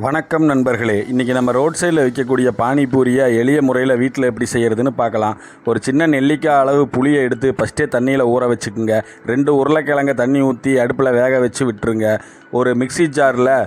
வணக்கம் நண்பர்களே, இன்றைக்கி நம்ம ரோட் சைடில் விற்கக்கூடிய பானிபூரியை எளிய முறையில் வீட்டில் எப்படி செய்கிறதுன்னு பார்க்கலாம். ஒரு சின்ன நெல்லிக்காய் அளவு புளியை எடுத்து ஃபஸ்ட்டே தண்ணியில் ஊற வச்சுக்குங்க. 2 உருளைக்கிழங்க தண்ணி ஊற்றி அடுப்பில் வேக வச்சு விட்டுருங்க. ஒரு மிக்ஸி ஜாரில்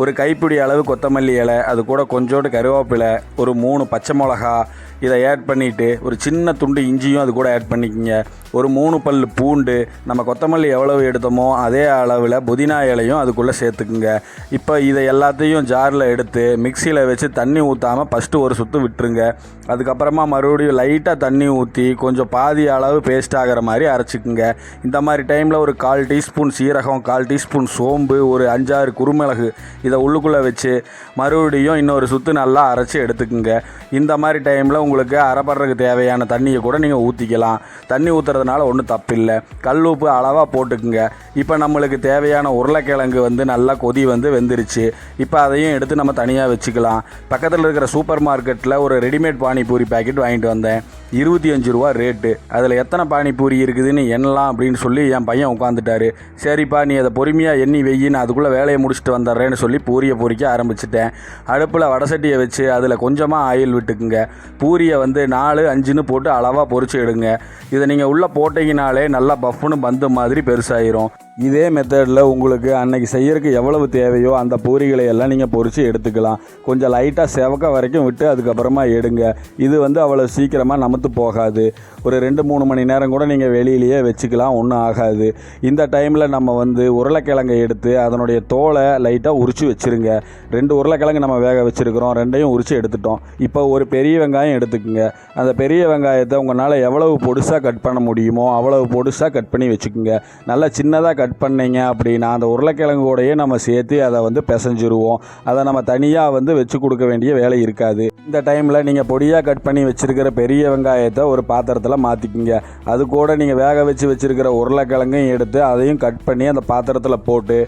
ஒரு கைப்பிடி அளவு கொத்தமல்லி இலை, அது கூட கொஞ்சோண்டு கருவேப்பிலை, ஒரு 3 பச்சை மிளகா இதை ஆட் பண்ணிவிட்டு ஒரு சின்ன துண்டு இஞ்சியும் அது கூட ஆட் பண்ணிக்கோங்க. ஒரு 3 பல் பூண்டு, நம்ம கொத்தமல்லி எவ்வளவு எடுத்தோமோ அதே அளவில் புதினா இலையும் அதுக்குள்ளே சேர்த்துக்குங்க. இப்போ இதை எல்லாத்தையும் ஜாரில் எடுத்து மிக்சியில் வச்சு தண்ணி ஊற்றாமல் ஃபஸ்ட்டு ஒரு சுற்று விட்டுருங்க. அதுக்கப்புறமா மறுபடியும் லைட்டாக தண்ணி ஊற்றி கொஞ்சம் பாதி அளவு பேஸ்ட் ஆகிற மாதிரி அரைச்சிக்குங்க. இந்த மாதிரி டைமில் ஒரு 1/4 டீஸ்பூன் சீரகம், 1/4 டீஸ்பூன் சோம்பு, ஒரு 5-6 குருமிளகு இதை உள்ளுக்குள்ளே வச்சு மறுபடியும் இன்னொரு சுற்று நல்லா அரைச்சி எடுத்துக்குங்க. இந்த மாதிரி டைமில் உங்களுக்கு அரைப்படுறதுக்கு தேவையான தண்ணியை கூட நீங்கள் ஊற்றிக்கலாம். தண்ணி ஊற்றுறதுனால ஒன்றும் தப்பில்லை. கல் உப்பு அளவாக போட்டுக்குங்க. இப்போ நம்மளுக்கு தேவையான உருளைக்கிழங்கு நல்லா கொதி வெந்துருச்சு. இப்போ அதையும் எடுத்து நம்ம தனியாக வச்சுக்கலாம். பக்கத்தில் இருக்கிற சூப்பர் மார்க்கெட்டில் ஒரு ரெடிமேட் பானிபூரி பேக்கெட் வாங்கிட்டு வந்தேன். 25 ரூபா ரேட்டு. அதில் எத்தனை பானிபூரி இருக்குதுன்னு எண்ணலாம் அப்படின்னு சொல்லி என் பையன் உட்காந்துட்டாரு. சரிப்பா, நீ அதை பொறுமையாக எண்ணி வெயின்னு அதுக்குள்ளே வேலையை முடிச்சுட்டு வந்துடுறேன்னு சொல்லி பூரியை பொரிக்க ஆரம்பிச்சிட்டேன். அடுப்பில் வடசட்டியை வச்சு அதில் கொஞ்சமாக ஆயில் விட்டுக்குங்க. பூரியை 4-5ன்னு போட்டு அளவாக பொரிச்சு எடுங்க. இதை நீங்கள் உள்ளே போட்டிங்கனாலே நல்லா பஃப்னு பந்து மாதிரி பெருசாயிரும். இதே மெத்தடில் உங்களுக்கு அன்னைக்கு செய்யறதுக்கு எவ்வளவு தேவையோ அந்த பூரிகளை எல்லாம் நீங்கள் பொரித்து எடுத்துக்கலாம். கொஞ்சம் லைட்டாக செவக்க வரைக்கும் விட்டு அதுக்கப்புறமா எடுங்க. இது அவ்வளோ சீக்கிரமாக நமத்து போகாது. ஒரு 2-3 மணி நேரம் கூட நீங்கள் வெளியிலேயே வச்சுக்கலாம், ஒன்றும் ஆகாது. இந்த டைமில் நம்ம உருளைக்கிழங்கை எடுத்து அதனுடைய தோலை லைட்டாக உரித்து வச்சுருங்க. 2 உருளைக்கிழங்கு நம்ம வேக வச்சுருக்கிறோம், 2ஐயும் உரித்து எடுத்துட்டோம். இப்போ ஒரு பெரிய வெங்காயம் எடுத்துக்கோங்க. அந்த பெரிய வெங்காயத்தை உங்களால் எவ்வளவு பொடுசாக கட் பண்ண முடியுமோ அவ்வளவு பொடுசாக கட் பண்ணி வச்சுக்கோங்க. நல்லா சின்னதாக கட் பண்ணிங்க அப்படின்னா அந்த உருளைக்கிழங்கோடையே நம்ம சேர்த்து அதை பிசைஞ்சிருவோம். அதை நம்ம தனியாக வச்சு கொடுக்க வேண்டிய வேலை இருக்காது. இந்த டைமில் நீங்கள் பொடியாக கட் பண்ணி வச்சுருக்கிற பெரிய வெங்காயத்தை ஒரு பாத்திரத்தில் மாற்றிக்கிங்க. அது கூட நீங்கள் வேக வச்சுருக்கிற உருளைக்கிழங்கையும் எடுத்து அதையும் கட் பண்ணி அந்த பாத்திரத்தில் போட்டு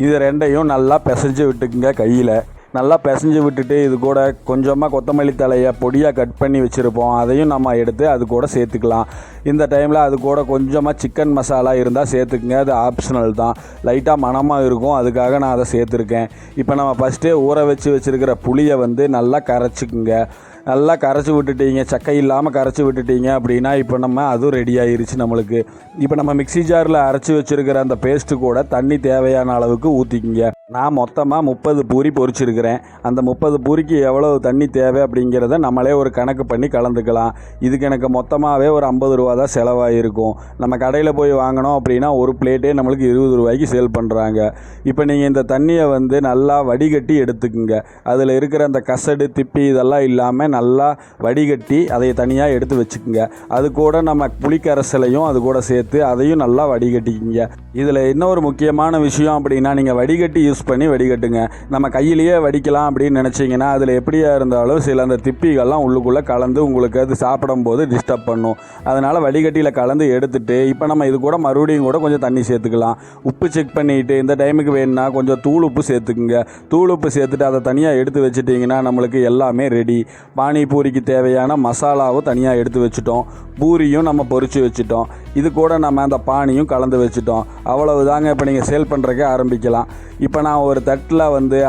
இது 2ஐயும் நல்லா பிசைஞ்சு விட்டுக்குங்க. கையில் நல்லா பிசைஞ்சு விட்டுட்டு இது கூட கொஞ்சமாக கொத்தமல்லி தலையை பொடியாக கட் பண்ணி வச்சுருப்போம், அதையும் நம்ம எடுத்து அது கூட சேர்த்துக்கலாம். இந்த டைமில் அது கூட கொஞ்சமாக சிக்கன் மசாலா இருந்தால் சேர்த்துக்குங்க. அது ஆப்ஷனல் தான், லைட்டாக மணமாக இருக்கும், அதுக்காக நான் அதை சேர்த்துருக்கேன். இப்போ நம்ம ஃபஸ்ட்டே ஊற வச்சுருக்கிற புளியை நல்லா கரைச்சிக்குங்க. நல்லா கரைச்சி விட்டுட்டீங்க, சக்கை இல்லாமல் கரைச்சி விட்டுட்டீங்க அப்படின்னா இப்போ நம்ம அதுவும் ரெடி ஆகிருச்சு நம்மளுக்கு. இப்போ நம்ம மிக்ஸி ஜாரில் அரைச்சி வச்சுருக்கிற அந்த பேஸ்ட்டு கூட தண்ணி தேவையான அளவுக்கு ஊற்றிக்கிங்க. நான் மொத்தமாக 30 பூரி பொரிச்சிருக்கிறேன். அந்த 30 பூரிக்கு எவ்வளவு தண்ணி தேவை அப்படிங்கிறத நம்மளே ஒரு கணக்கு பண்ணி கலந்துக்கலாம். இதுக்கு எனக்கு மொத்தமாகவே ஒரு 50 ரூபா தான் செலவாகிருக்கும். நம்ம கடையில் போய் வாங்கினோம் அப்படின்னா ஒரு பிளேட்டே நம்மளுக்கு 20 ரூபாய்க்கு சேல் பண்ணுறாங்க. இப்போ நீங்கள் இந்த தண்ணியை நல்லா வடிகட்டி எடுத்துக்குங்க. அதில் இருக்கிற அந்த கசடு திப்பி இதெல்லாம் இல்லாமல் நல்லா வடிகட்டி அதை தனியாக எடுத்து வச்சுக்குங்க. அது கூட நம்ம புளிக்கரைசலையும் அது கூட சேர்த்து அதையும் நல்லா வடிகட்டிக்கிங்க. இதில் இன்னொரு முக்கியமான விஷயம் அப்படின்னா, நீங்கள் வடிகட்டி யூஸ் பண்ணி வடிகட்டுங்க. நம்ம கையிலேயே வடிக்கலாம் அப்படின்னு நினச்சிங்கன்னா அதில் எப்படியா இருந்தாலும் சில அந்த திப்பிகள்லாம் உள்ளுக்குள்ளே கலந்து உங்களுக்கு அது சாப்பிடும்போது டிஸ்டர்ப் பண்ணும். அதனால் வடிகட்டியில் கலந்து எடுத்துகிட்டு இப்போ நம்ம இது கூட மறுபடியும் கூட கொஞ்சம் தண்ணி சேர்த்துக்கலாம். உப்பு செக் பண்ணிவிட்டு இந்த டைமுக்கு வேணும்னா கொஞ்சம் தூள் உப்பு சேர்த்துக்குங்க. தூள் உப்பு சேர்த்துட்டு அதை தனியாக எடுத்து வச்சுட்டிங்கன்னா நம்மளுக்கு எல்லாமே ரெடி. பானிபூரிக்கு தேவையான மசாலாவும் தனியாக எடுத்து வச்சுட்டோம், பூரியும் நம்ம பொரித்து வச்சுட்டோம், இது கூட நம்ம அந்த பானியும் கலந்து வச்சுட்டோம். அவ்வளவு தாங்க. இப்போ நீங்கள் சேல் பண்ணுறக்கே ஆரம்பிக்கலாம். இப்போ நான் ஒரு தட்டில்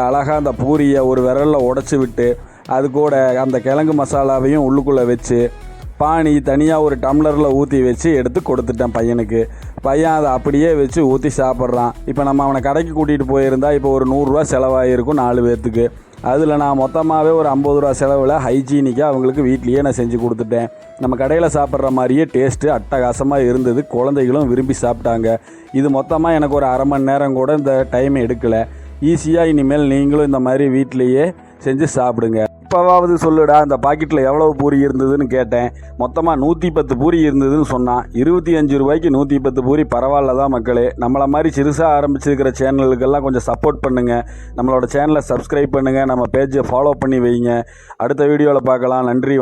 அழகாக அந்த பூரியை ஒரு விரலில் உடச்சி விட்டு அது கூட அந்த கிழங்கு மசாலாவையும் உள்ளுக்குள்ளே வச்சு பானி தனியாக ஒரு டம்ளரில் ஊற்றி வச்சு எடுத்து கொடுத்துட்டேன் பையனுக்கு. பையன் அதை அப்படியே வச்சு ஊற்றி சாப்பிட்றான். இப்போ நம்ம அவனை கடைக்கு கூட்டிகிட்டு போயிருந்தால் இப்போ ஒரு 100 ரூபா செலவாகிருக்கும் 4 பேர்த்துக்கு. அதில் நான் மொத்தமாகவே ஒரு 50 ரூபா செலவில் ஹைஜீனிக்காக அவங்களுக்கு வீட்லேயே நான் செஞ்சு கொடுத்துட்டேன். நம்ம கடையில் சாப்பிட்ற மாதிரியே டேஸ்ட்டு அட்டகாசமாக இருந்தது. குழந்தைகளும் விரும்பி சாப்பிட்டாங்க. இது மொத்தமாக எனக்கு ஒரு அரை மணி நேரம் கூட இந்த டைம் எடுக்கலை. ஈஸியாக இனிமேல் நீங்களும் இந்த மாதிரி வீட்டிலையே செஞ்சு சாப்பிடுங்க. இப்போவாவது சொல்லுடா, அந்த பாக்கெட்டில் எவ்வளோ பூரி இருந்ததுன்னு கேட்டேன். மொத்தமாக 110 பூரி இருந்ததுன்னு சொன்னான். 25 ரூபாய்க்கு 110 பூரி பரவாயில்ல தான் மக்களே. நம்மளை மாதிரி சிறுசாக ஆரம்பிச்சிருக்கிற சேனலுக்கெல்லாம் கொஞ்சம் சப்போர்ட் பண்ணுங்கள். நம்மளோட சேனலை சப்ஸ்கிரைப் பண்ணுங்கள், நம்ம பேஜை ஃபாலோ பண்ணி வைங்க. அடுத்த வீடியோவில் பார்க்கலாம். நன்றி.